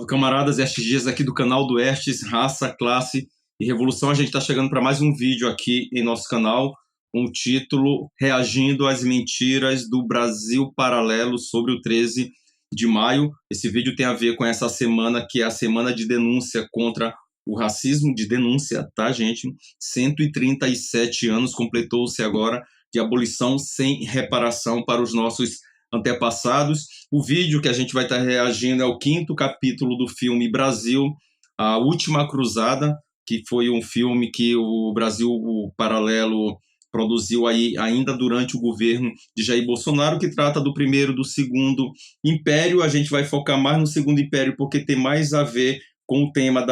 Salve, camaradas, Estes Dias aqui do canal do Estes, Raça, Classe e Revolução. A gente está chegando para mais um vídeo aqui em nosso canal, com o título Reagindo às Mentiras do Brasil Paralelo sobre o 13 de maio. Esse vídeo tem a ver com essa semana, que é a semana de denúncia contra o racismo, de denúncia, tá, gente? 137 anos completou-se agora de abolição sem reparação para os nossos antepassados. O vídeo que a gente vai estar reagindo é o 5º capítulo do filme Brasil, A Última Cruzada, que foi um filme que o Brasil Paralelo produziu aí ainda durante o governo de Jair Bolsonaro, que trata do primeiro, do segundo império. A gente vai focar mais no segundo império, porque tem mais a ver com o tema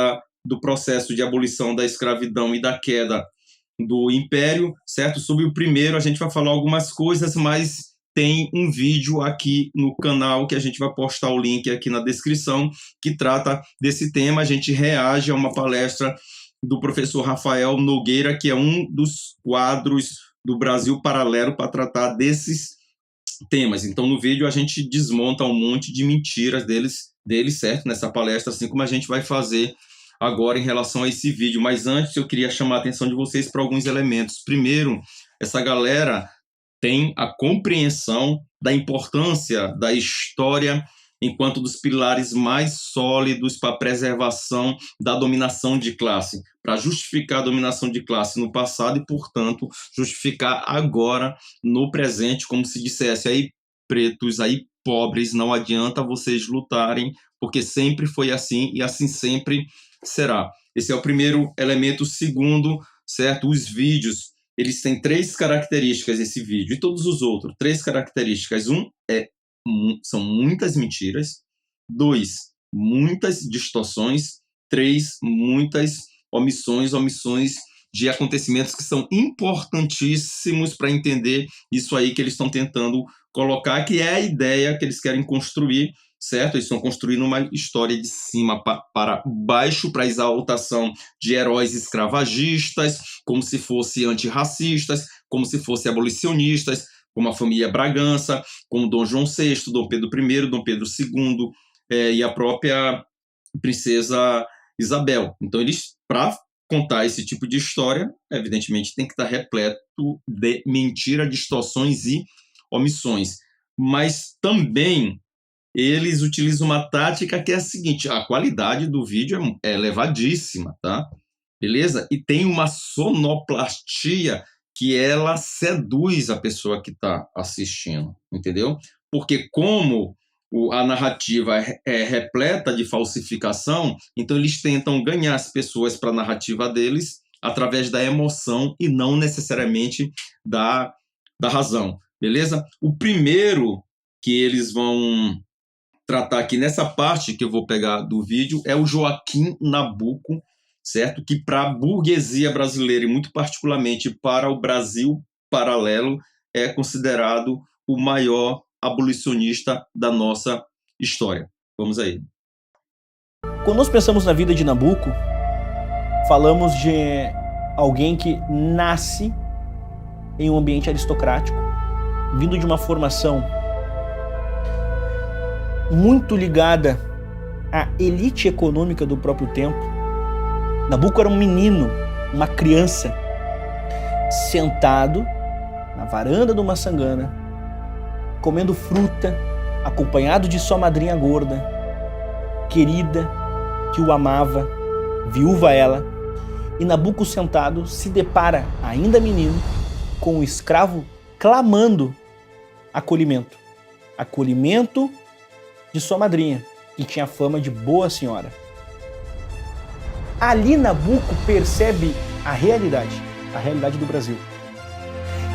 do processo de abolição da escravidão e da queda do império, certo? Sobre o primeiro a gente vai falar algumas coisas, mas tem um vídeo aqui no canal que a gente vai postar o link aqui na descrição, que trata desse tema. A gente reage a uma palestra do professor Rafael Nogueira, que é um dos quadros do Brasil Paralelo para tratar desses temas. Então, no vídeo, a gente desmonta um monte de mentiras deles, certo? Nessa palestra, assim como a gente vai fazer agora em relação a esse vídeo. Mas antes, eu queria chamar a atenção de vocês para alguns elementos. Primeiro, essa galera tem a compreensão da importância da história enquanto dos pilares mais sólidos para a preservação da dominação de classe, para justificar a dominação de classe no passado e, portanto, justificar agora no presente, como se dissesse aí, pretos, aí, pobres, não adianta vocês lutarem, porque sempre foi assim e assim sempre será. Esse é o primeiro elemento. Segundo, certo, os vídeos, eles têm 3 características, esse vídeo, e todos os outros, 3 características. São muitas mentiras. 2, muitas distorções. 3, muitas omissões de acontecimentos que são importantíssimos para entender isso aí que eles estão tentando colocar, que é a ideia que eles querem construir, certo? Eles estão construindo uma história de cima para baixo, para exaltação de heróis escravagistas, como se fossem antirracistas, como se fossem abolicionistas, como a família Bragança, como Dom João VI, Dom Pedro I, Dom Pedro II, e a própria princesa Isabel. Então, eles, para contar esse tipo de história, evidentemente, tem que estar repleto de mentira, distorções e omissões. Mas também eles utilizam uma tática que é a seguinte: a qualidade do vídeo é elevadíssima, tá? Beleza? E tem uma sonoplastia que ela seduz a pessoa que está assistindo, entendeu? Porque como a narrativa é repleta de falsificação, então eles tentam ganhar as pessoas para a narrativa deles através da emoção e não necessariamente da razão, beleza? O primeiro que eles vão tratar aqui nessa parte que eu vou pegar do vídeo é o Joaquim Nabuco, certo? Que para a burguesia brasileira e muito particularmente para o Brasil Paralelo é considerado o maior abolicionista da nossa história. Vamos aí. Quando nós pensamos na vida de Nabuco, falamos de alguém que nasce em um ambiente aristocrático, vindo de uma formação muito ligada à elite econômica do próprio tempo. Nabuco era um menino, uma criança, sentado na varanda de uma sangana, comendo fruta, acompanhado de sua madrinha gorda, querida, que o amava, viúva ela, e Nabuco sentado se depara, ainda menino, com o escravo clamando acolhimento. Acolhimento de sua madrinha, que tinha fama de boa senhora. Ali Nabuco percebe a realidade do Brasil.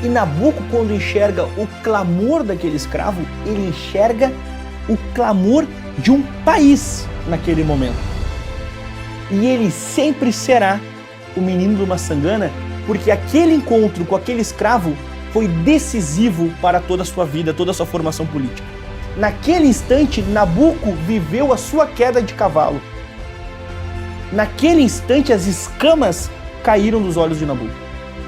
E Nabuco, quando enxerga o clamor daquele escravo, ele enxerga o clamor de um país naquele momento. E ele sempre será o menino de uma sangana, porque aquele encontro com aquele escravo foi decisivo para toda a sua vida, toda a sua formação política. Naquele instante, Nabuco viveu a sua queda de cavalo. Naquele instante, as escamas caíram dos olhos de Nabuco.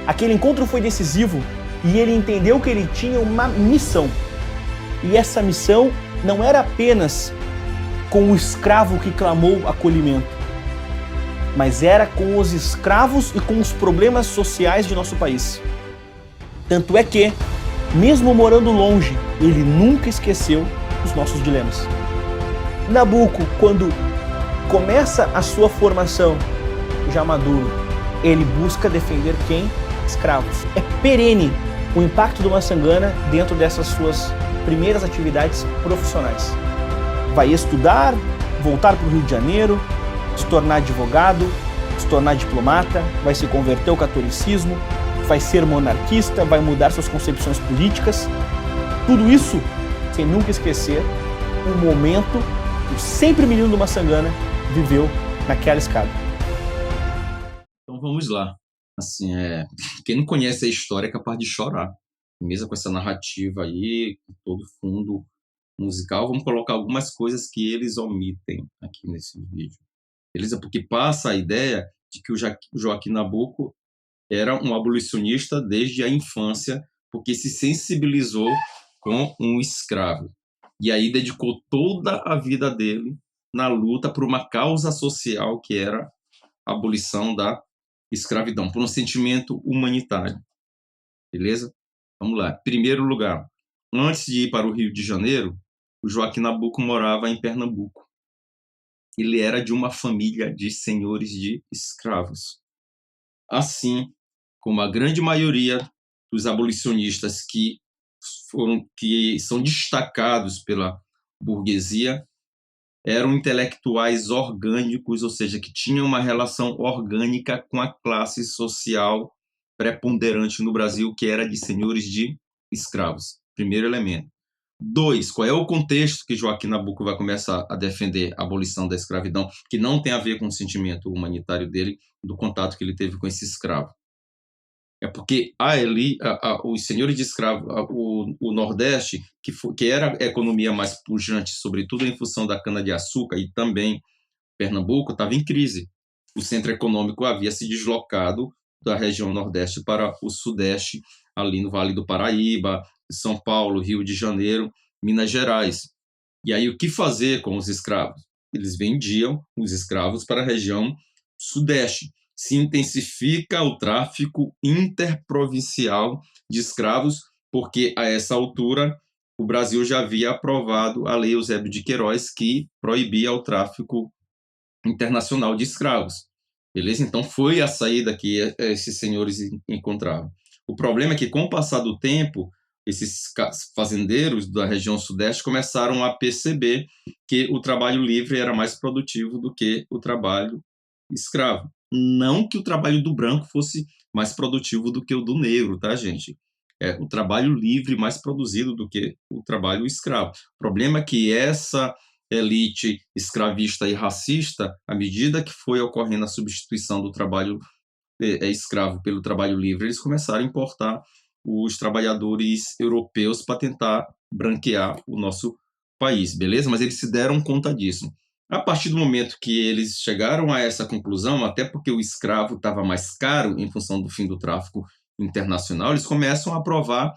Aquele encontro foi decisivo e ele entendeu que ele tinha uma missão. E essa missão não era apenas com o escravo que clamou acolhimento, mas era com os escravos e com os problemas sociais de nosso país. Tanto é que, mesmo morando longe, ele nunca esqueceu os nossos dilemas. Nabuco, quando começa a sua formação já maduro, ele busca defender quem? Escravos. É perene o impacto do Massangana dentro dessas suas primeiras atividades profissionais. Vai estudar, voltar para o Rio de Janeiro, se tornar advogado, se tornar diplomata, vai se converter ao catolicismo, vai ser monarquista, vai mudar suas concepções políticas. Tudo isso sem nunca esquecer o momento que o sempre menino do Massangana viveu naquela escada. Então vamos lá. Assim, quem não conhece a história é capaz de chorar. Mesmo com essa narrativa aí, com todo fundo musical, vamos colocar algumas coisas que eles omitem aqui nesse vídeo. Beleza? Porque passa a ideia de que o Joaquim Nabuco era um abolicionista desde a infância, porque se sensibilizou com um escravo. E aí dedicou toda a vida dele na luta por uma causa social que era a abolição da escravidão, por um sentimento humanitário. Beleza? Vamos lá. Primeiro lugar, antes de ir para o Rio de Janeiro, o Joaquim Nabuco morava em Pernambuco. Ele era de uma família de senhores de escravos. Assim como a grande maioria dos abolicionistas que são destacados pela burguesia, eram intelectuais orgânicos, ou seja, que tinham uma relação orgânica com a classe social preponderante no Brasil, que era de senhores de escravos. Primeiro elemento. 2, qual é o contexto que Joaquim Nabuco vai começar a defender a abolição da escravidão, que não tem a ver com o sentimento humanitário dele, do contato que ele teve com esse escravo? É porque os senhores de escravo, o Nordeste, que era a economia mais pujante, sobretudo em função da cana-de-açúcar, e também Pernambuco, estava em crise. O centro econômico havia se deslocado da região Nordeste para o Sudeste, ali no Vale do Paraíba, São Paulo, Rio de Janeiro, Minas Gerais. E aí, o que fazer com os escravos? Eles vendiam os escravos para a região Sudeste. Se intensifica o tráfico interprovincial de escravos, porque a essa altura o Brasil já havia aprovado a Lei Eusébio de Queiroz, que proibia o tráfico internacional de escravos. Beleza? Então foi a saída que esses senhores encontravam. O problema é que, com o passar do tempo, esses fazendeiros da região Sudeste começaram a perceber que o trabalho livre era mais produtivo do que o trabalho escravo. Não que o trabalho do branco fosse mais produtivo do que o do negro, tá, gente? É o trabalho livre mais produzido do que o trabalho escravo. O problema é que essa elite escravista e racista, à medida que foi ocorrendo a substituição do trabalho escravo pelo trabalho livre, eles começaram a importar os trabalhadores europeus para tentar branquear o nosso país, beleza? Mas eles se deram conta disso. A partir do momento que eles chegaram a essa conclusão, até porque o escravo estava mais caro em função do fim do tráfico internacional, eles começam a aprovar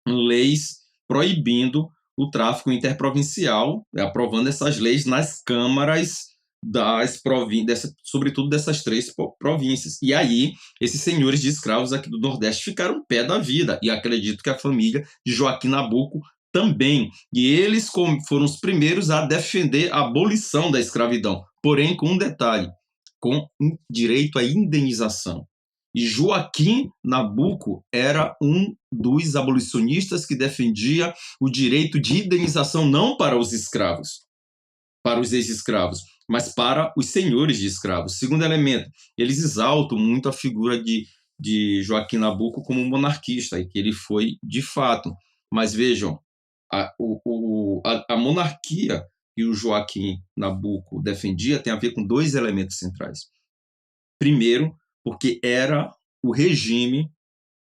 leis proibindo o tráfico interprovincial, aprovando essas leis nas câmaras das províncias, sobretudo dessas 3 províncias. E aí, esses senhores de escravos aqui do Nordeste ficaram pé da vida, e acredito que a família de Joaquim Nabuco também. E eles foram os primeiros a defender a abolição da escravidão, porém com um detalhe, com direito à indenização. E Joaquim Nabuco era um dos abolicionistas que defendia o direito de indenização não para os escravos, para os ex-escravos, mas para os senhores de escravos. Segundo elemento, eles exaltam muito a figura de Joaquim Nabuco como monarquista, e que ele foi de fato. Mas vejam, a monarquia que o Joaquim Nabuco defendia tem a ver com 2 elementos centrais. Primeiro, porque era o regime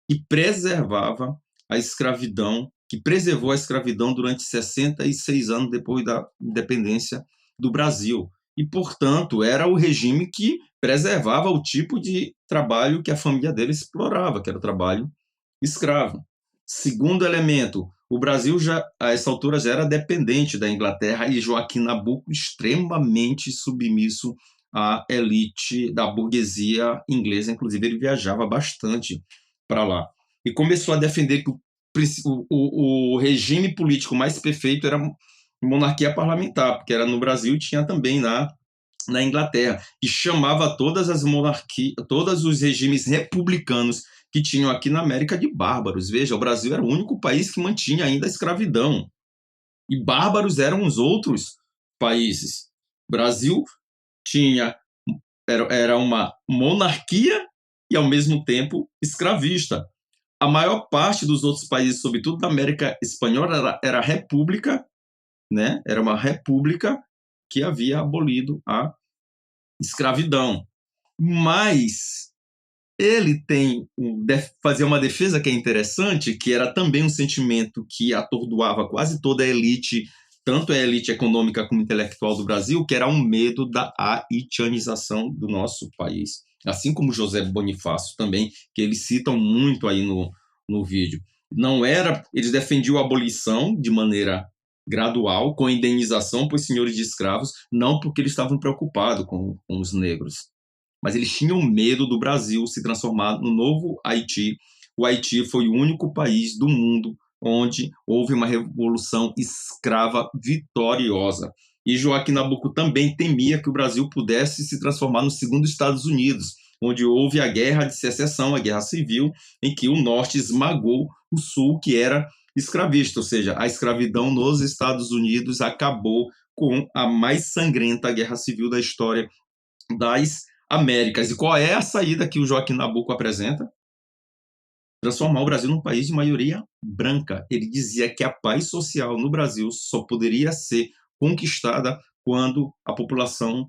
que preservava a escravidão, que preservou a escravidão durante 66 anos depois da independência do Brasil. E, portanto, era o regime que preservava o tipo de trabalho que a família dele explorava, que era o trabalho escravo. Segundo elemento, o Brasil já, a essa altura, já era dependente da Inglaterra e Joaquim Nabuco extremamente submisso à elite da burguesia inglesa. Inclusive, ele viajava bastante para lá. E começou a defender que o regime político mais perfeito era a monarquia parlamentar, porque era no Brasil e tinha também na Inglaterra, e chamava todas as monarquias, todos os regimes republicanos que tinham aqui na América de bárbaros. Veja, o Brasil era o único país que mantinha ainda a escravidão, e bárbaros eram os outros países. O Brasil era uma monarquia e, ao mesmo tempo, escravista. A maior parte dos outros países, sobretudo da América Espanhola, era república, né? Era uma república que havia abolido a escravidão. Mas ele fazia uma defesa que é interessante, que era também um sentimento que atordoava quase toda a elite, tanto a elite econômica como intelectual do Brasil, que era um medo da haitianização do nosso país. Assim como José Bonifácio também, que eles citam muito aí no vídeo. Eles defendiam a abolição de maneira gradual, com indenização para os senhores de escravos, não porque eles estavam preocupados com os negros, mas eles tinham medo do Brasil se transformar no novo Haiti. O Haiti foi o único país do mundo onde houve uma revolução escrava vitoriosa. E Joaquim Nabuco também temia que o Brasil pudesse se transformar no segundo Estados Unidos, onde houve a Guerra de Secessão, a Guerra Civil, em que o Norte esmagou o Sul, que era escravista, ou seja, a escravidão nos Estados Unidos acabou com a mais sangrenta guerra civil da história das Américas. E qual é a saída que o Joaquim Nabuco apresenta? Transformar o Brasil num país de maioria branca. Ele dizia que a paz social no Brasil só poderia ser conquistada quando a população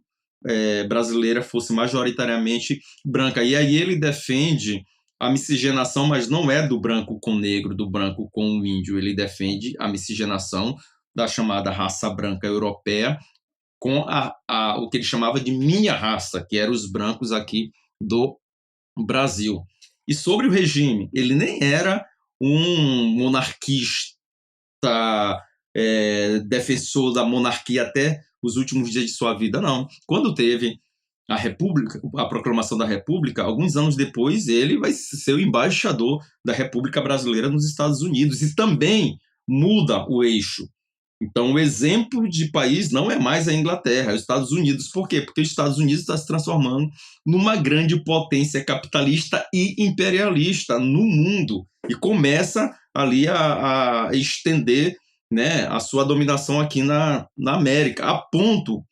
brasileira fosse majoritariamente branca. E aí ele defende a miscigenação, mas não é do branco com o negro, do branco com o índio. Ele defende a miscigenação da chamada raça branca europeia com o que ele chamava de minha raça, que eram os brancos aqui do Brasil. E sobre o regime, ele nem era um monarquista, defensor da monarquia até os últimos dias de sua vida, não. Quando teve a República, a proclamação da República, alguns anos depois, ele vai ser o embaixador da República Brasileira nos Estados Unidos e também muda o eixo. Então, o exemplo de país não é mais a Inglaterra, é os Estados Unidos. Por quê? Porque os Estados Unidos está se transformando numa grande potência capitalista e imperialista no mundo e começa ali a estender, né, a sua dominação aqui na América, a ponto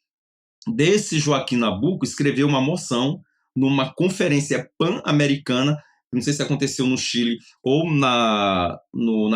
desse Joaquim Nabuco escrever uma moção numa conferência pan-americana, não sei se aconteceu no Chile ou na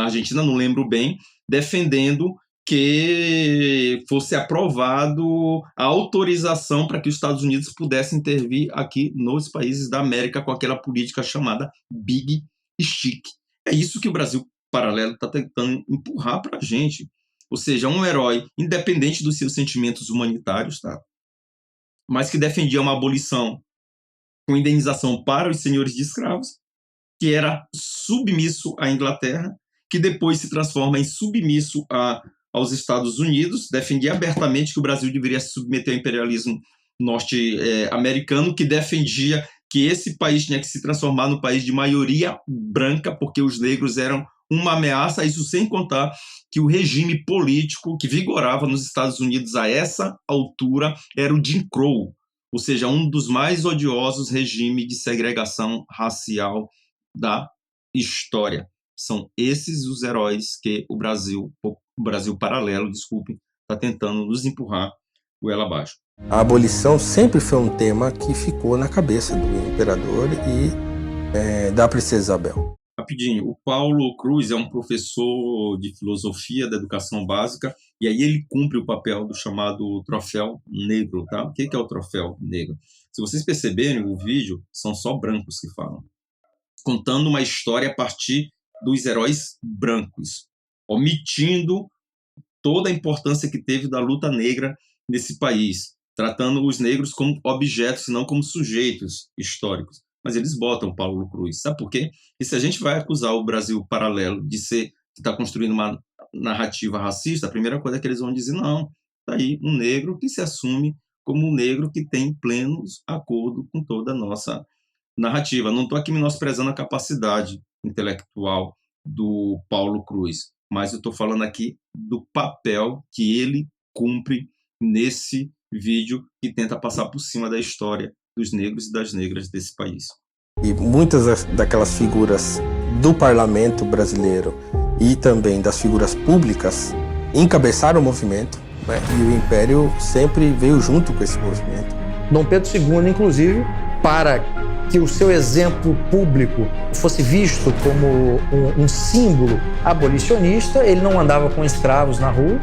Argentina, não lembro bem, defendendo que fosse aprovado a autorização para que os Estados Unidos pudessem intervir aqui nos países da América com aquela política chamada Big Stick. É isso que o Brasil Paralelo está tentando empurrar para a gente. Ou seja, um herói independente dos seus sentimentos humanitários, tá? Mas que defendia uma abolição com indenização para os senhores de escravos, que era submisso à Inglaterra, que depois se transforma em submisso aos Estados Unidos, defendia abertamente que o Brasil deveria se submeter ao imperialismo norte-americano, que defendia que esse país tinha que se transformar no país de maioria branca, porque os negros eram uma ameaça, isso sem contar que o regime político que vigorava nos Estados Unidos a essa altura era o Jim Crow, ou seja, um dos mais odiosos regimes de segregação racial da história. São esses os heróis que o Brasil Paralelo, está tentando nos empurrar goela abaixo. A abolição sempre foi um tema que ficou na cabeça do imperador e da princesa Isabel. Rapidinho, o Paulo Cruz é um professor de filosofia da educação básica e aí ele cumpre o papel do chamado troféu negro, tá? O que é o troféu negro? Se vocês perceberem o vídeo, são só brancos que falam, contando uma história a partir dos heróis brancos, omitindo toda a importância que teve da luta negra nesse país, tratando os negros como objetos e não como sujeitos históricos. Mas eles botam Paulo Cruz. Sabe por quê? E se a gente vai acusar o Brasil Paralelo de ser que está construindo uma narrativa racista, a primeira coisa que eles vão dizer, não, está aí um negro que se assume como um negro que tem pleno acordo com toda a nossa narrativa. Não estou aqui menosprezando a capacidade intelectual do Paulo Cruz, mas eu estou falando aqui do papel que ele cumpre nesse vídeo que tenta passar por cima da história dos negros e das negras desse país. E muitas daquelas figuras do parlamento brasileiro e também das figuras públicas encabeçaram o movimento, né? E o Império sempre veio junto com esse movimento. Dom Pedro II, inclusive, para que o seu exemplo público fosse visto como um símbolo abolicionista, ele não andava com escravos na rua,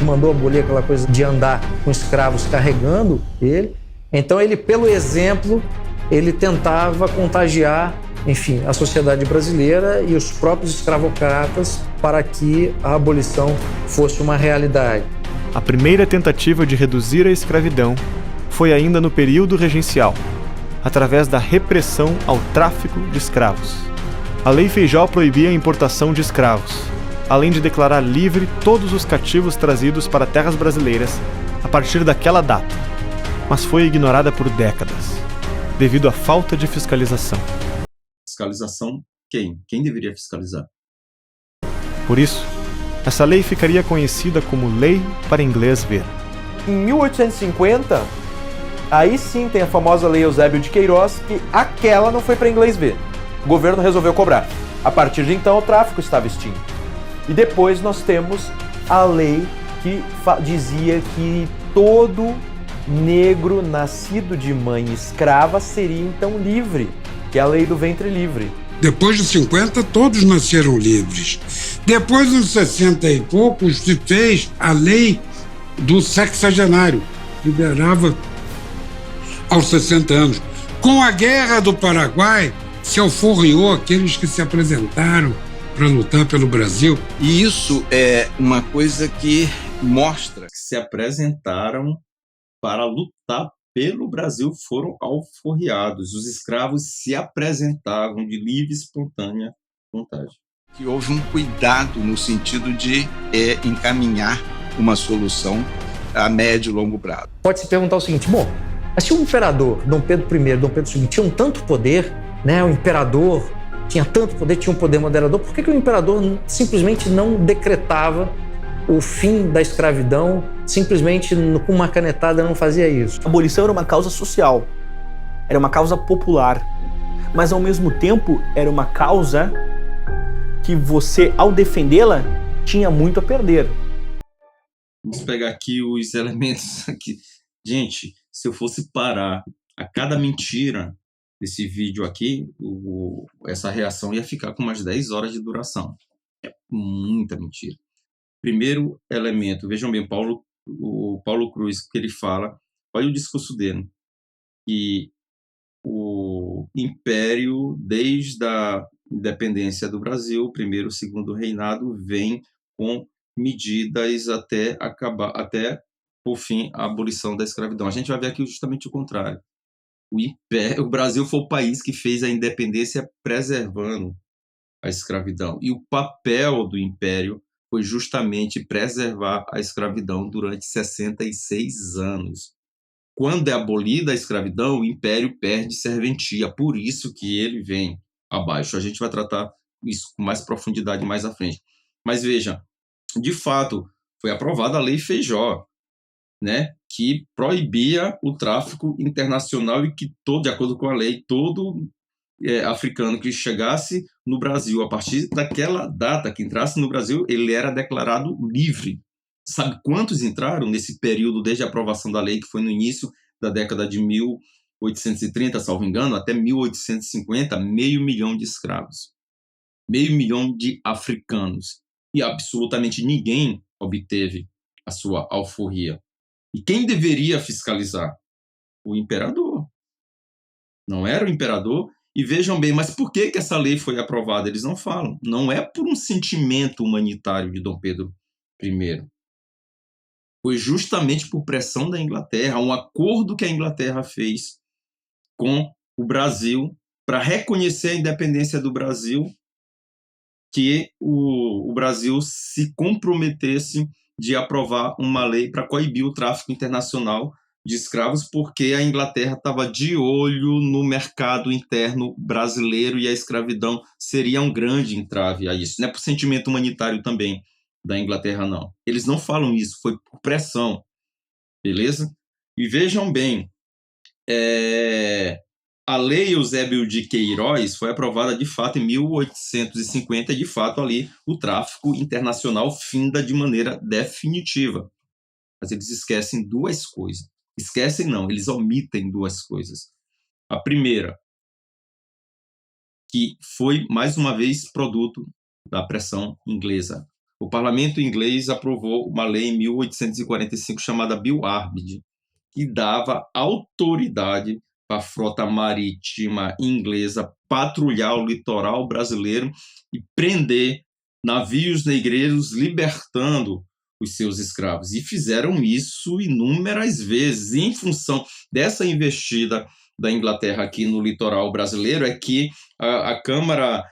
mandou abolir aquela coisa de andar com escravos carregando ele. Então ele, pelo exemplo, ele tentava contagiar, enfim, a sociedade brasileira e os próprios escravocratas para que a abolição fosse uma realidade. A primeira tentativa de reduzir a escravidão foi ainda no período regencial, através da repressão ao tráfico de escravos. A Lei Feijó proibia a importação de escravos, além de declarar livre todos os cativos trazidos para terras brasileiras a partir daquela data, mas foi ignorada por décadas, devido à falta de fiscalização. Fiscalização quem? Quem deveria fiscalizar? Por isso, essa lei ficaria conhecida como Lei para Inglês Ver. Em 1850, aí sim tem a famosa Lei Eusébio de Queiroz, que aquela não foi para inglês ver. O governo resolveu cobrar. A partir de então, o tráfico estava extinto. E depois nós temos a lei que dizia que todo negro nascido de mãe escrava seria então livre, que é a lei do ventre livre. Depois de 50, todos nasceram livres. Depois, nos 60 e poucos, se fez a lei do sexagenário, liberava aos 60 anos. Com a Guerra do Paraguai, se alforriou aqueles que se apresentaram para lutar pelo Brasil. E isso é uma coisa que mostra que se apresentaram para lutar pelo Brasil foram alforriados. Os escravos se apresentavam de livre e espontânea vontade. que houve um cuidado no sentido de encaminhar uma solução a médio e longo prazo. Pode-se perguntar o seguinte, bom, mas se o imperador, Dom Pedro I, Dom Pedro II, tinham tanto poder, né, o imperador tinha tanto poder, tinha um poder moderador, por que o imperador simplesmente não decretava o fim da escravidão, simplesmente com uma canetada não fazia isso? A abolição era uma causa social, era uma causa popular, mas ao mesmo tempo era uma causa que você, ao defendê-la, tinha muito a perder. Vamos pegar aqui os elementos aqui. Gente, se eu fosse parar a cada mentira desse vídeo aqui, essa reação ia ficar com umas 10 horas de duração. É muita mentira. Primeiro elemento, vejam bem, o Paulo Cruz, que ele fala, olha o discurso dele, que o Império, desde a independência do Brasil, primeiro, segundo reinado, vem com medidas até acabar, até por fim a abolição da escravidão. A gente vai ver aqui justamente o contrário. O Brasil foi o país que fez a independência preservando a escravidão. E o papel do Império foi justamente preservar a escravidão durante 66 anos. Quando é abolida a escravidão, o Império perde serventia, por isso que ele vem abaixo. A gente vai tratar isso com mais profundidade mais à frente. Mas veja, de fato, foi aprovada a Lei Feijó, né, que proibia o tráfico internacional e que, de acordo com a lei, todo africano que chegasse no Brasil, a partir daquela data que entrasse no Brasil, ele era declarado livre. Sabe quantos entraram nesse período, desde a aprovação da lei, que foi no início da década de 1830, salvo engano, até 1850, 500 mil de escravos. 500 mil de africanos. E absolutamente ninguém obteve a sua alforria. E quem deveria fiscalizar? O imperador. Não era o imperador. E vejam bem, mas por que essa lei foi aprovada? Eles não falam. Não é por um sentimento humanitário de Dom Pedro I. Foi justamente por pressão da Inglaterra, um acordo que a Inglaterra fez com o Brasil para reconhecer a independência do Brasil, que o Brasil se comprometesse de aprovar uma lei para coibir o tráfico internacional de escravos, porque a Inglaterra estava de olho no mercado interno brasileiro e a escravidão seria um grande entrave a isso. Não é por sentimento humanitário também da Inglaterra, não. Eles não falam isso, foi por pressão, beleza? E vejam bem, a Lei Eusébio de Queiroz foi aprovada de fato em 1850 e de fato ali o tráfico internacional finda de maneira definitiva. Mas eles esquecem duas coisas. Esquecem não, eles omitem duas coisas. A primeira, que foi mais uma vez produto da pressão inglesa. O parlamento inglês aprovou uma lei em 1845 chamada Bill Arbid, que dava autoridade para a frota marítima inglesa patrulhar o litoral brasileiro e prender navios negreiros libertando os seus escravos. E fizeram isso inúmeras vezes. E em função dessa investida da Inglaterra aqui no litoral brasileiro é que a Câmara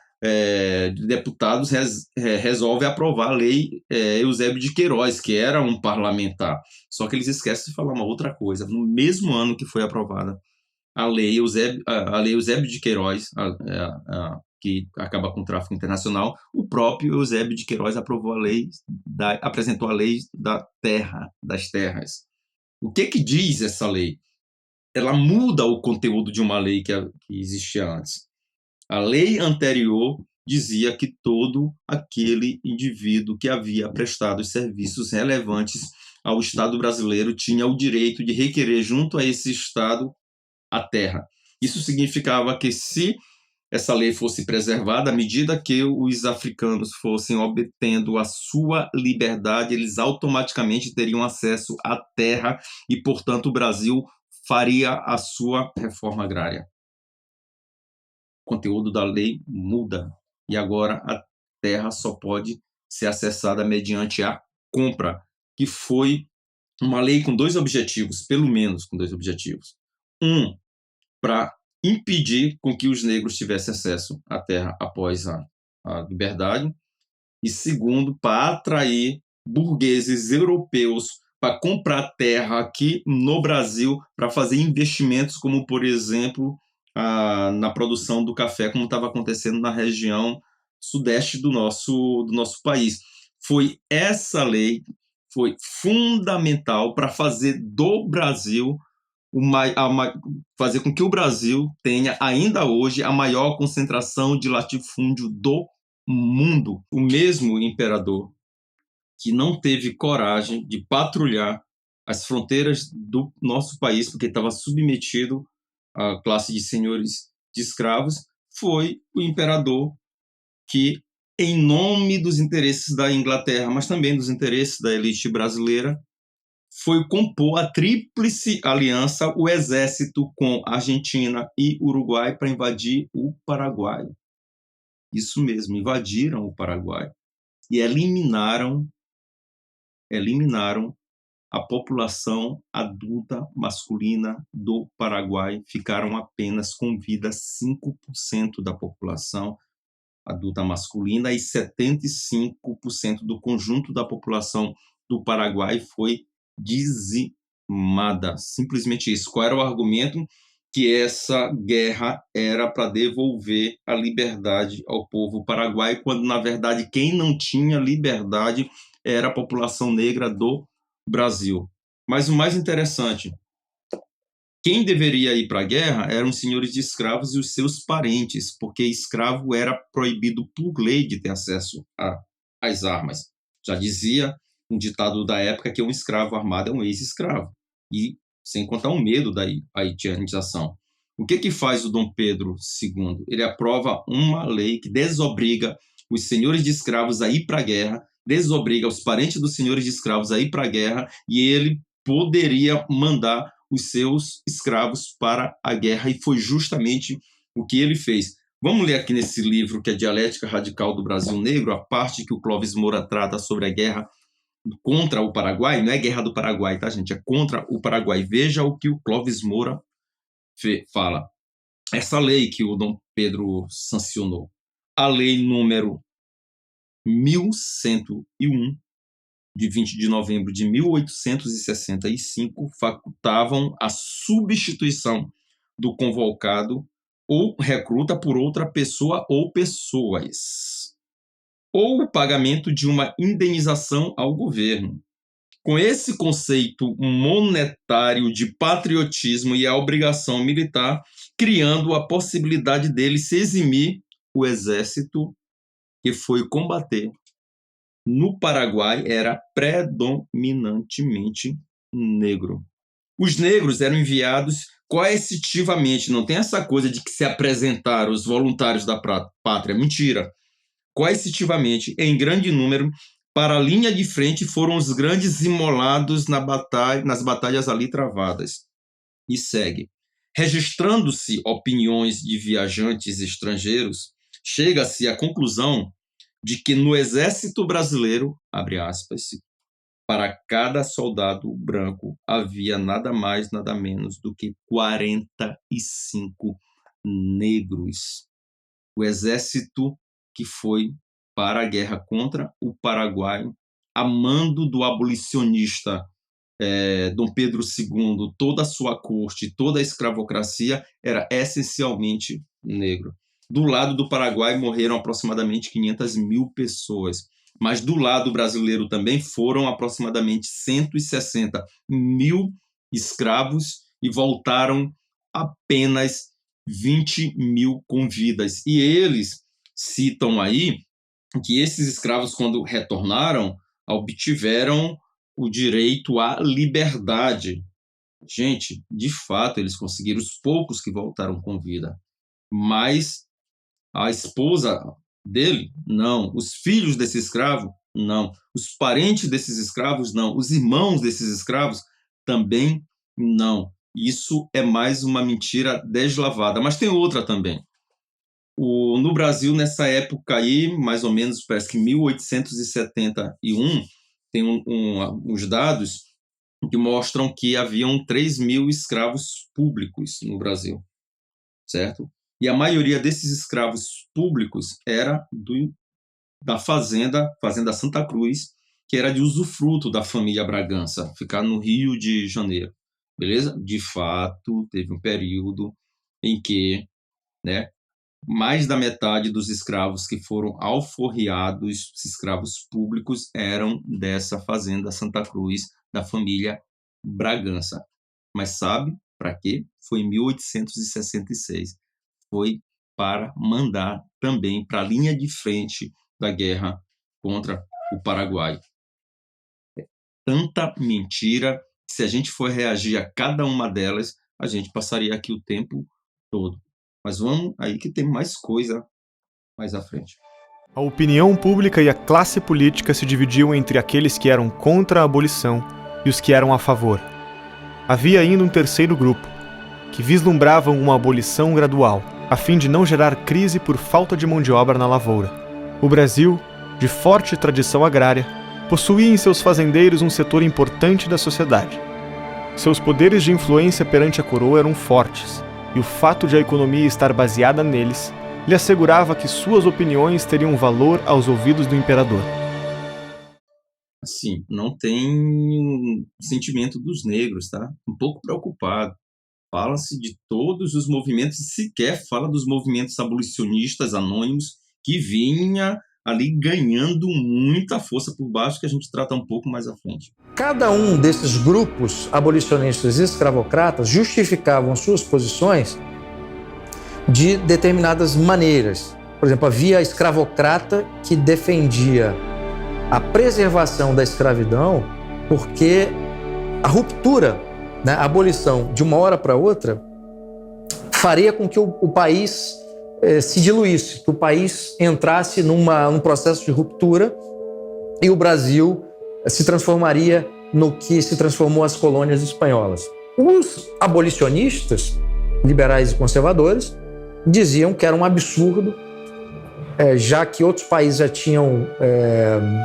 de Deputados resolve aprovar a Lei Eusébio de Queiroz, que era um parlamentar. Só que eles esquecem de falar uma outra coisa. No mesmo ano que foi aprovada a Lei Eusébio de Queiroz, que acaba com o tráfico internacional, o próprio Eusébio de Queiroz apresentou a Lei das Terras. O que diz essa lei? Ela muda o conteúdo de uma lei que existia antes. A lei anterior dizia que todo aquele indivíduo que havia prestado serviços relevantes ao Estado brasileiro tinha o direito de requerer junto a esse Estado a terra. Isso significava que, se essa lei fosse preservada, à medida que os africanos fossem obtendo a sua liberdade, eles automaticamente teriam acesso à terra e, portanto, o Brasil faria a sua reforma agrária. O conteúdo da lei muda e agora a terra só pode ser acessada mediante a compra, que foi uma lei com dois objetivos, pelo menos com dois objetivos. Um, para impedir com que os negros tivessem acesso à terra após a liberdade, e segundo, para atrair burgueses europeus para comprar terra aqui no Brasil para fazer investimentos, como, por exemplo, na produção do café, como estava acontecendo na região sudeste do nosso país. Foi essa lei, foi fundamental para fazer do Brasil fazer com que o Brasil tenha ainda hoje a maior concentração de latifúndio do mundo. O mesmo imperador que não teve coragem de patrulhar as fronteiras do nosso país, porque estava submetido à classe de senhores de escravos, foi o imperador que, em nome dos interesses da Inglaterra, mas também dos interesses da elite brasileira, foi compor a tríplice aliança, o exército com Argentina e Uruguai, para invadir o Paraguai. Isso mesmo, invadiram o Paraguai e eliminaram a população adulta masculina do Paraguai. Ficaram apenas com vida 5% da população adulta masculina e 75% do conjunto da população do Paraguai foi dizimada. Simplesmente isso. Qual era o argumento? Que essa guerra era para devolver a liberdade ao povo paraguaio, quando, na verdade, quem não tinha liberdade era a população negra do Brasil. Mas o mais interessante, quem deveria ir para a guerra eram os senhores de escravos e os seus parentes, porque escravo era proibido por lei de ter acesso às armas. Já dizia um ditado da época que um escravo armado é um ex-escravo, e sem contar o medo da haitianização. O que faz o Dom Pedro II? Ele aprova uma lei que desobriga os senhores de escravos a ir para a guerra, desobriga os parentes dos senhores de escravos a ir para a guerra, e ele poderia mandar os seus escravos para a guerra, e foi justamente o que ele fez. Vamos ler aqui nesse livro, que é Dialética Radical do Brasil Negro, a parte que o Clóvis Moura trata sobre a guerra contra o Paraguai. Não é guerra do Paraguai, tá, gente? É contra o Paraguai. Veja o que o Clóvis Moura fala. Essa lei que o Dom Pedro sancionou, a lei número 1101, de 20 de novembro de 1865, facultavam a substituição do convocado ou recruta por outra pessoa ou pessoas, ou o pagamento de uma indenização ao governo. Com esse conceito monetário de patriotismo e a obrigação militar, criando a possibilidade dele se eximir, o exército que foi combater no Paraguai era predominantemente negro. Os negros eram enviados coercitivamente, não tem essa coisa de que se apresentaram os voluntários da pátria, mentira. Coercitivamente, em grande número, para a linha de frente foram os grandes imolados nas batalhas ali travadas. E segue. Registrando-se opiniões de viajantes estrangeiros, chega-se à conclusão de que no exército brasileiro, abre aspas, para cada soldado branco havia nada mais, nada menos do que 45 negros. O exército que foi para a guerra contra o Paraguai, a mando do abolicionista Dom Pedro II, toda a sua corte, toda a escravocracia era essencialmente negro. Do lado do Paraguai morreram aproximadamente 500 mil pessoas, mas do lado brasileiro também foram aproximadamente 160 mil escravos e voltaram apenas 20 mil com vidas. E eles citam aí que esses escravos, quando retornaram, obtiveram o direito à liberdade. Gente, de fato, eles conseguiram, os poucos que voltaram com vida. Mas a esposa dele, não. Os filhos desse escravo, não. Os parentes desses escravos, não. Os irmãos desses escravos, também não. Isso é mais uma mentira deslavada. Mas tem outra também. No Brasil, nessa época aí, mais ou menos, parece que 1871, tem uns dados que mostram que haviam 3 mil escravos públicos no Brasil, certo? E a maioria desses escravos públicos era da fazenda Santa Cruz, que era de usufruto da família Bragança, ficar no Rio de Janeiro, beleza? De fato, teve um período em que, né, mais da metade dos escravos que foram alforriados, os escravos públicos, eram dessa fazenda Santa Cruz, da família Bragança. Mas sabe para quê? Foi em 1866. Foi para mandar também para a linha de frente da guerra contra o Paraguai. Tanta mentira que, se a gente for reagir a cada uma delas, a gente passaria aqui o tempo todo. Mas vamos aí que tem mais coisa mais à frente. A opinião pública e a classe política se dividiam entre aqueles que eram contra a abolição e os que eram a favor. Havia ainda um terceiro grupo, que vislumbravam uma abolição gradual, a fim de não gerar crise por falta de mão de obra na lavoura. O Brasil, de forte tradição agrária, possuía em seus fazendeiros um setor importante da sociedade. Seus poderes de influência perante a coroa eram fortes, e o fato de a economia estar baseada neles lhe assegurava que suas opiniões teriam valor aos ouvidos do imperador. Assim, não tem sentimento dos negros, tá? Um pouco preocupado. Fala-se de todos os movimentos, e sequer fala dos movimentos abolicionistas anônimos que vinha ali ganhando muita força por baixo, que a gente trata um pouco mais à frente. Cada um desses grupos abolicionistas e escravocratas justificavam suas posições de determinadas maneiras. Por exemplo, havia a escravocrata que defendia a preservação da escravidão porque a ruptura, né, a abolição de uma hora para outra faria com que o país se diluísse, que o país entrasse num processo de ruptura e o Brasil se transformaria no que se transformou as colônias espanholas. Os abolicionistas, liberais e conservadores, diziam que era um absurdo, já que outros países já tinham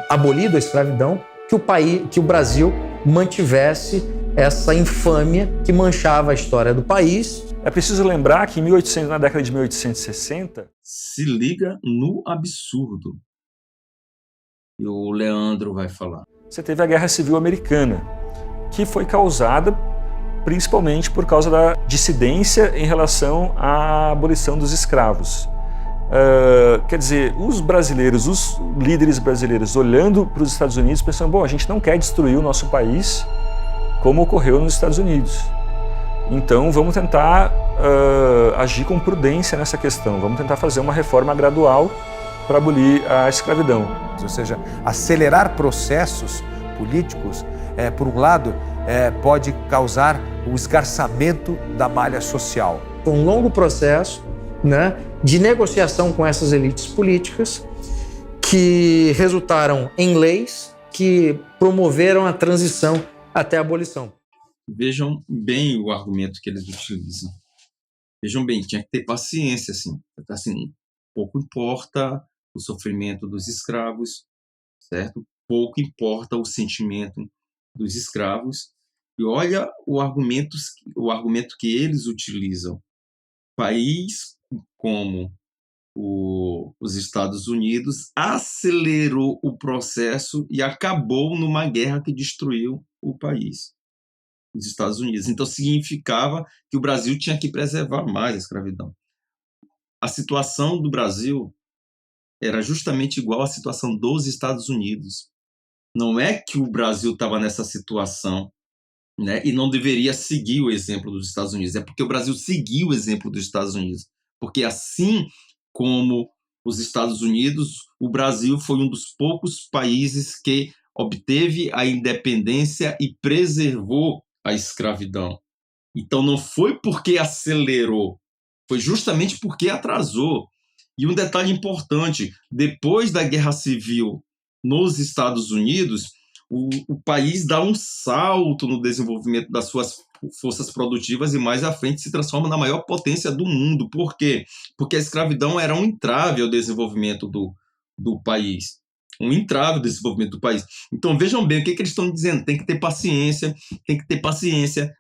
abolido a escravidão, que o Brasil mantivesse essa infâmia que manchava a história do país. É preciso lembrar que na década de 1860... Se liga no absurdo. e o Leandro vai falar. Você teve a Guerra Civil Americana, que foi causada principalmente por causa da dissidência em relação à abolição dos escravos. Quer dizer, os brasileiros, os líderes brasileiros olhando para os Estados Unidos pensando, bom, a gente não quer destruir o nosso país como ocorreu nos Estados Unidos. Então vamos tentar agir com prudência nessa questão, vamos tentar fazer uma reforma gradual para abolir a escravidão. Ou seja, acelerar processos políticos, por um lado, pode causar o esgarçamento da malha social. Um longo processo, né, de negociação com essas elites políticas que resultaram em leis que promoveram a transição até a abolição. Vejam bem o argumento que eles utilizam. Vejam bem, tinha que ter paciência, assim, pouco importa o sofrimento dos escravos, certo? Pouco importa o sentimento dos escravos. E olha o argumento que eles utilizam. País como os Estados Unidos acelerou o processo e acabou numa guerra que destruiu o país, os Estados Unidos. Então significava que o Brasil tinha que preservar mais a escravidão. A situação do Brasil era justamente igual à situação dos Estados Unidos. Não é que o Brasil estava nessa situação, né, e não deveria seguir o exemplo dos Estados Unidos. É porque o Brasil seguiu o exemplo dos Estados Unidos. Porque assim como os Estados Unidos, o Brasil foi um dos poucos países que obteve a independência e preservou a escravidão. Então não foi porque acelerou, foi justamente porque atrasou. E um detalhe importante, depois da Guerra Civil nos Estados Unidos, o país dá um salto no desenvolvimento das suas forças produtivas e mais à frente se transforma na maior potência do mundo. Por quê? Porque a escravidão era um entrave ao desenvolvimento do país. Um entrave ao desenvolvimento do país. Então vejam bem o que eles estão dizendo. Tem que ter paciência,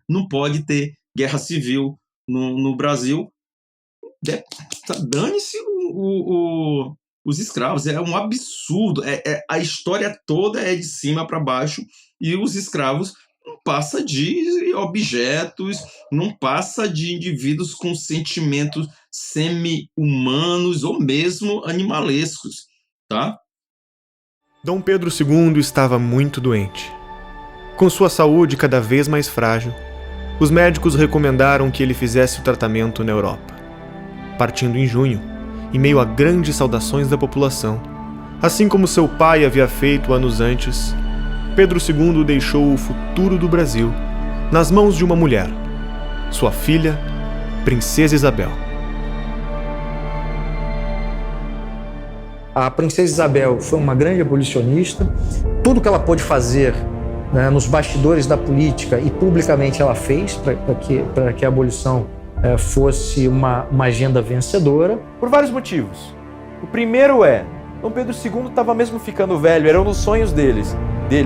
não pode ter guerra civil no Brasil. Dane-se os escravos, é um absurdo, a história toda é de cima para baixo e os escravos não passa de objetos, não passa de indivíduos com sentimentos semi-humanos ou mesmo animalescos, tá? Dom Pedro II estava muito doente. Com sua saúde cada vez mais frágil, os médicos recomendaram que ele fizesse o tratamento na Europa. Partindo em junho, em meio a grandes saudações da população, assim como seu pai havia feito anos antes, Pedro II deixou o futuro do Brasil nas mãos de uma mulher, sua filha, Princesa Isabel. A Princesa Isabel foi uma grande abolicionista. Tudo que ela pôde fazer, né, nos bastidores da política e publicamente ela fez para que a abolição fosse uma agenda vencedora. Por vários motivos. O primeiro Dom Pedro II estava mesmo ficando velho, era um dos sonhos dele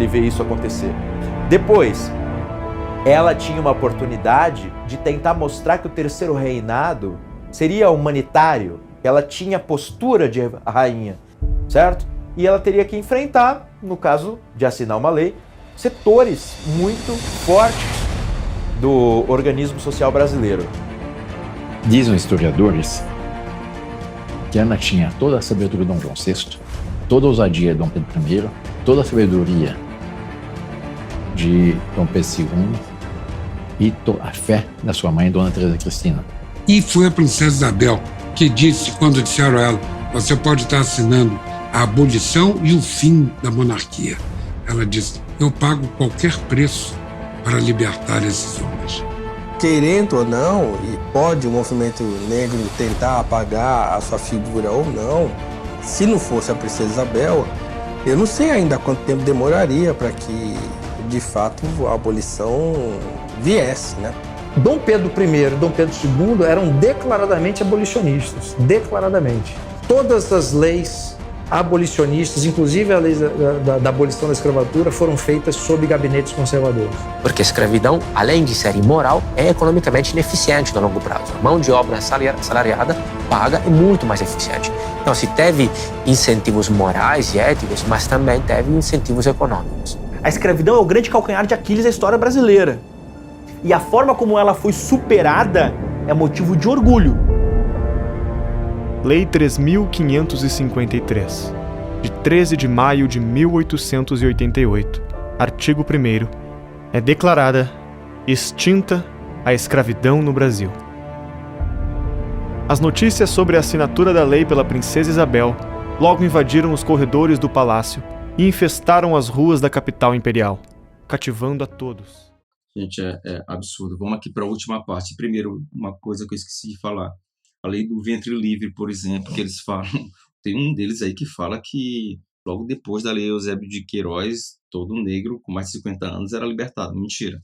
ver isso acontecer. Depois, ela tinha uma oportunidade de tentar mostrar que o terceiro reinado seria humanitário, ela tinha postura de rainha, certo? E ela teria que enfrentar, no caso de assinar uma lei, setores muito fortes do organismo social brasileiro. Dizem os historiadores que Ana tinha toda a sabedoria de Dom João VI, toda a ousadia de Dom Pedro I, toda a sabedoria de Dom Pedro II e a fé da sua mãe, Dona Teresa Cristina. E foi a Princesa Isabel que disse, quando disseram a ela, você pode estar assinando a abolição e o fim da monarquia. Ela disse, eu pago qualquer preço para libertar esses homens. Querendo ou não, e pode o movimento negro tentar apagar a sua figura ou não, se não fosse a Princesa Isabel, eu não sei ainda quanto tempo demoraria para que, de fato, a abolição viesse, né? Dom Pedro I e Dom Pedro II eram declaradamente abolicionistas, declaradamente. Todas as leis abolicionistas, inclusive a lei da abolição da escravatura, foram feitas sob gabinetes conservadores. Porque a escravidão, além de ser imoral, é economicamente ineficiente no longo prazo. A mão de obra salariada paga é muito mais eficiente. Então, se teve incentivos morais e éticos, mas também teve incentivos econômicos. A escravidão é o grande calcanhar de Aquiles da história brasileira. E a forma como ela foi superada é motivo de orgulho. Lei 3.553, de 13 de maio de 1888, artigo 1º, é declarada extinta a escravidão no Brasil. As notícias sobre a assinatura da lei pela princesa Isabel logo invadiram os corredores do palácio e infestaram as ruas da capital imperial, cativando a todos. Gente, é absurdo. Vamos aqui para a última parte. Primeiro, uma coisa que eu esqueci de falar. A lei do ventre livre, por exemplo, que eles falam. Tem um deles aí que fala que logo depois da lei Eusébio de Queiroz, todo negro com mais de 50 anos era libertado. Mentira.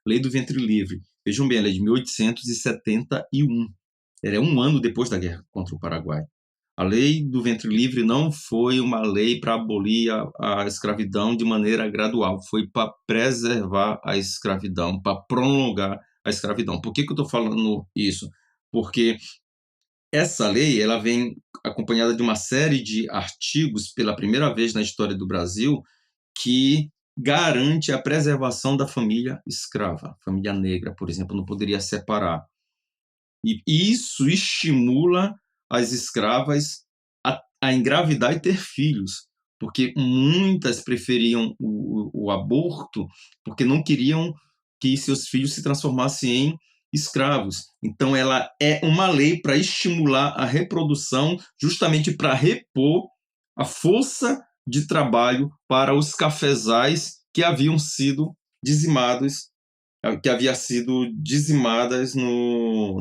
Lei do ventre livre. Vejam bem, a lei de 1871. Ela é um ano depois da guerra contra o Paraguai. A lei do ventre livre não foi uma lei para abolir a escravidão de maneira gradual, foi para preservar a escravidão, para prolongar a escravidão. Por que eu estou falando isso? Porque essa lei ela vem acompanhada de uma série de artigos, pela primeira vez na história do Brasil, que garante a preservação da família escrava. A família negra, por exemplo, não poderia separar. E isso estimula as escravas a engravidar e ter filhos, porque muitas preferiam o aborto porque não queriam que seus filhos se transformassem em escravos. Então ela é uma lei para estimular a reprodução, justamente para repor a força de trabalho para os cafezais que haviam sido dizimadas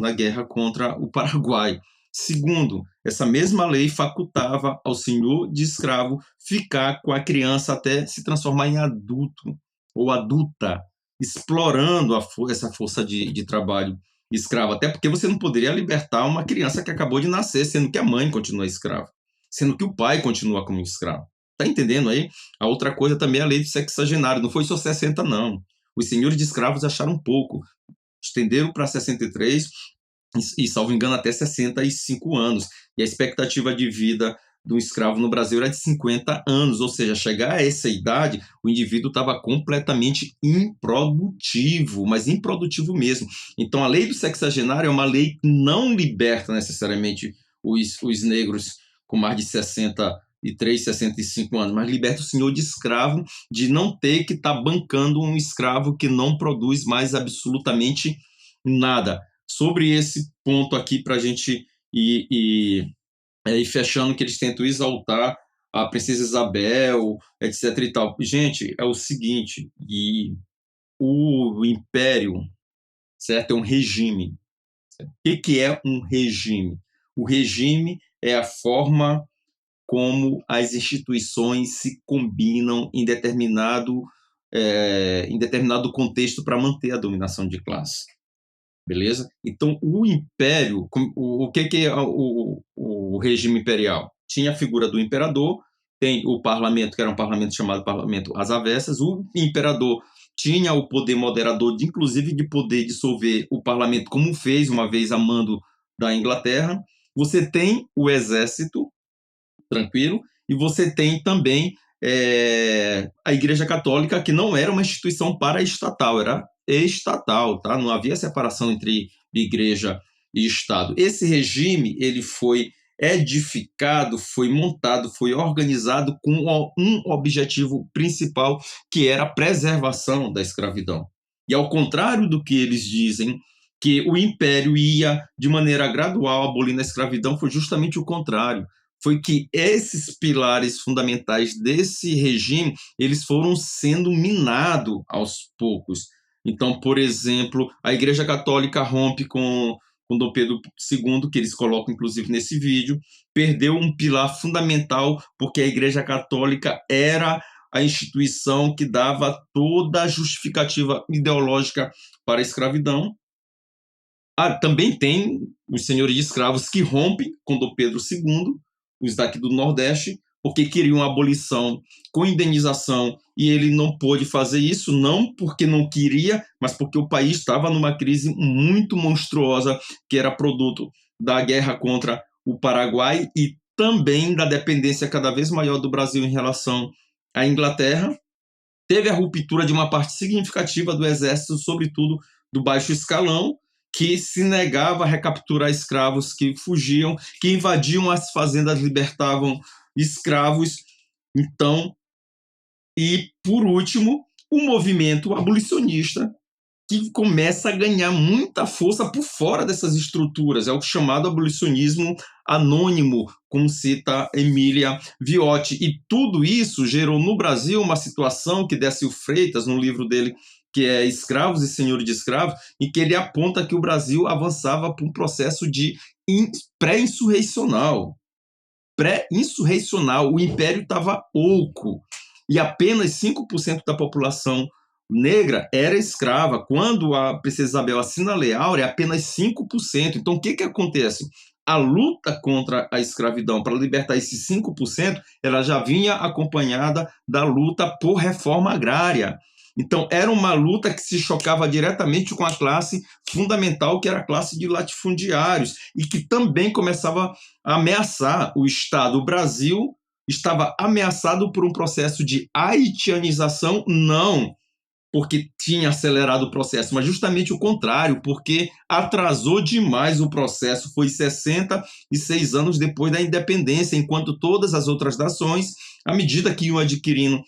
na guerra contra o Paraguai. Segundo, essa mesma lei facultava ao senhor de escravo ficar com a criança até se transformar em adulto ou adulta, explorando essa força de trabalho escravo. Até porque você não poderia libertar uma criança que acabou de nascer, sendo que a mãe continua escrava, sendo que o pai continua como escravo. Está entendendo aí? A outra coisa também é a lei do sexagenário. Não foi só 60, não. Os senhores de escravos acharam pouco, estenderam para 63 e, salvo engano, até 65 anos. E a expectativa de vida do escravo no Brasil era de 50 anos, ou seja, chegar a essa idade, o indivíduo estava completamente improdutivo, mas improdutivo mesmo. Então, a lei do sexagenário é uma lei que não liberta necessariamente os negros com mais de 63, 65 anos, mas liberta o senhor de escravo de não ter que estar bancando um escravo que não produz mais absolutamente nada. Sobre esse ponto aqui, para a gente ir fechando, que eles tentam exaltar a princesa Isabel, etc. e tal. Gente, é o seguinte, e o império, certo, é um regime. Certo? O que é um regime? O regime é a forma como as instituições se combinam em determinado contexto para manter a dominação de classe. Beleza? Então, o império, o que é o regime imperial? Tinha a figura do imperador, tem o parlamento, que era um parlamento chamado parlamento às avessas. O imperador tinha o poder moderador, inclusive de poder dissolver o parlamento, como fez uma vez a mando da Inglaterra. Você tem o exército, tranquilo, e você tem também a Igreja Católica, que não era uma instituição paraestatal, era estatal, tá? Não havia separação entre igreja e Estado. Esse regime ele foi edificado, foi montado, foi organizado com um objetivo principal, que era a preservação da escravidão. E ao contrário do que eles dizem, que o império ia de maneira gradual abolindo a escravidão, foi justamente o contrário. Foi que esses pilares fundamentais desse regime, eles foram sendo minados aos poucos. Então, por exemplo, a Igreja Católica rompe com Dom Pedro II, que eles colocam inclusive nesse vídeo, perdeu um pilar fundamental, porque a Igreja Católica era a instituição que dava toda a justificativa ideológica para a escravidão. Também tem os senhores de escravos que rompem com Dom Pedro II, os daqui do Nordeste, porque queriam abolição com indenização, e ele não pôde fazer isso, não porque não queria, mas porque o país estava numa crise muito monstruosa, que era produto da guerra contra o Paraguai e também da dependência cada vez maior do Brasil em relação à Inglaterra. Teve a ruptura de uma parte significativa do exército, sobretudo do baixo escalão, que se negava a recapturar escravos que fugiam, que invadiam as fazendas, libertavam escravos. Então, e por último, o movimento abolicionista, que começa a ganhar muita força por fora dessas estruturas. É o chamado abolicionismo anônimo, como cita Emília Viotti. E tudo isso gerou no Brasil uma situação que Décio Freitas, no livro dele, que é Escravos e Senhores de Escravos, em que ele aponta que o Brasil avançava por um processo de pré-insurreicional. Pré-insurreicional. O Império estava oco. E apenas 5% da população negra era escrava. Quando a princesa Isabel assina a Lei Áurea, é apenas 5%. Então, o que acontece? A luta contra a escravidão para libertar esses 5%, ela já vinha acompanhada da luta por reforma agrária. Então, era uma luta que se chocava diretamente com a classe fundamental, que era a classe de latifundiários, e que também começava a ameaçar o Estado. O Brasil estava ameaçado por um processo de haitianização? Não, porque tinha acelerado o processo, mas justamente o contrário, porque atrasou demais o processo. Foi 66 anos depois da independência, enquanto todas as outras nações, à medida que iam adquirindo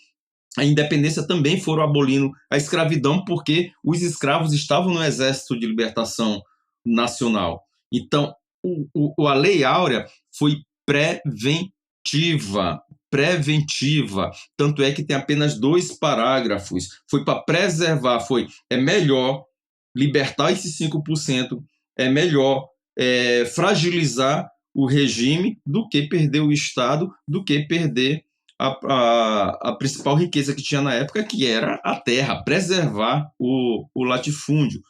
a independência, também foram abolindo a escravidão, porque os escravos estavam no Exército de Libertação Nacional. Então, a Lei Áurea foi preventiva, tanto é que tem apenas 2 parágrafos. Foi para preservar, é melhor libertar esses 5%, é melhor fragilizar o regime do que perder o Estado, do que perder a principal riqueza que tinha na época, que era a terra, preservar o latifúndio.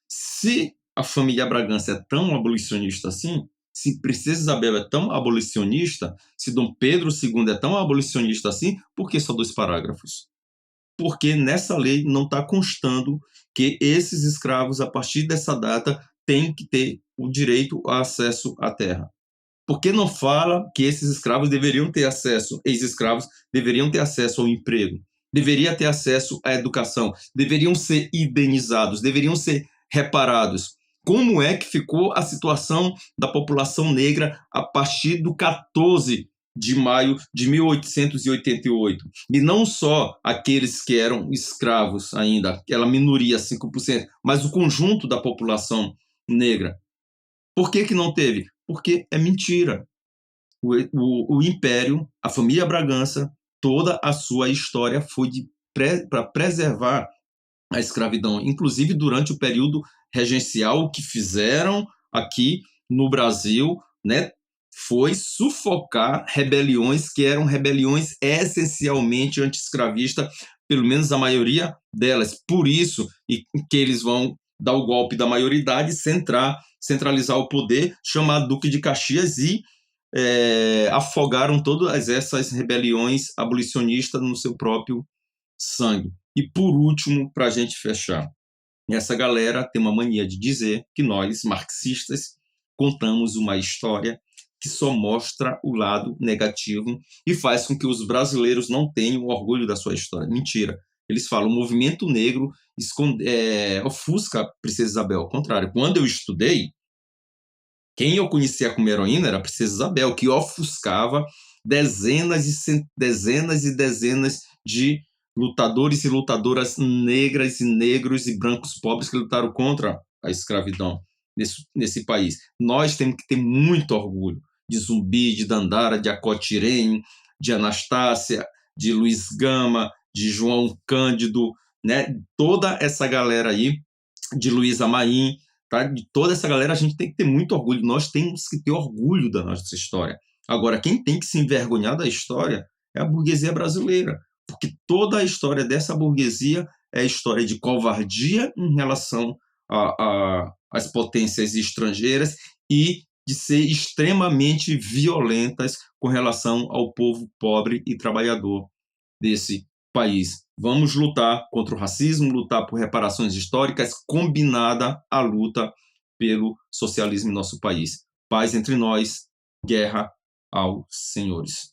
Se a família Bragança é tão abolicionista assim, se Princesa Isabel é tão abolicionista, se Dom Pedro II é tão abolicionista assim, por que só 2 parágrafos? Porque nessa lei não está constando que esses escravos, a partir dessa data, têm que ter o direito a acesso à terra. Por que não fala que esses escravos deveriam ter acesso, ex-escravos deveriam ter acesso ao emprego, deveriam ter acesso à educação, deveriam ser indenizados, deveriam ser reparados? Como é que ficou a situação da população negra a partir do 14 de maio de 1888? E não só aqueles que eram escravos ainda, aquela minoria, 5%, mas o conjunto da população negra. Por que não teve? Porque é mentira. O Império, a família Bragança, toda a sua história foi para preservar a escravidão, inclusive durante o período regencial. O que fizeram aqui no Brasil, né, foi sufocar rebeliões que eram rebeliões essencialmente anti-escravistas, pelo menos a maioria delas. Por isso que eles vão dar o golpe da maioridade, centralizar o poder, chamar Duque de Caxias e afogaram todas essas rebeliões abolicionistas no seu próprio sangue. E por último, para a gente fechar, essa galera tem uma mania de dizer que nós, marxistas, contamos uma história que só mostra o lado negativo e faz com que os brasileiros não tenham orgulho da sua história. Mentira. Eles falam, o movimento negro ofusca a Princesa Isabel. Ao contrário, quando eu estudei, quem eu conhecia como heroína era a Princesa Isabel, que ofuscava dezenas e dezenas de lutadores e lutadoras negras e negros e brancos pobres que lutaram contra a escravidão nesse país. Nós temos que ter muito orgulho de Zumbi, de Dandara, de Acotirém, de Anastácia, de Luiz Gama, de João Cândido, né? Toda essa galera aí, de Luísa Maim, tá? De toda essa galera a gente tem que ter muito orgulho. Nós temos que ter orgulho da nossa história. Agora, quem tem que se envergonhar da história é a burguesia brasileira, porque toda a história dessa burguesia é a história de covardia em relação às potências estrangeiras e de ser extremamente violentas com relação ao povo pobre e trabalhador desse país. Vamos lutar contra o racismo, lutar por reparações históricas, combinada à luta pelo socialismo em nosso país. Paz entre nós, guerra aos senhores.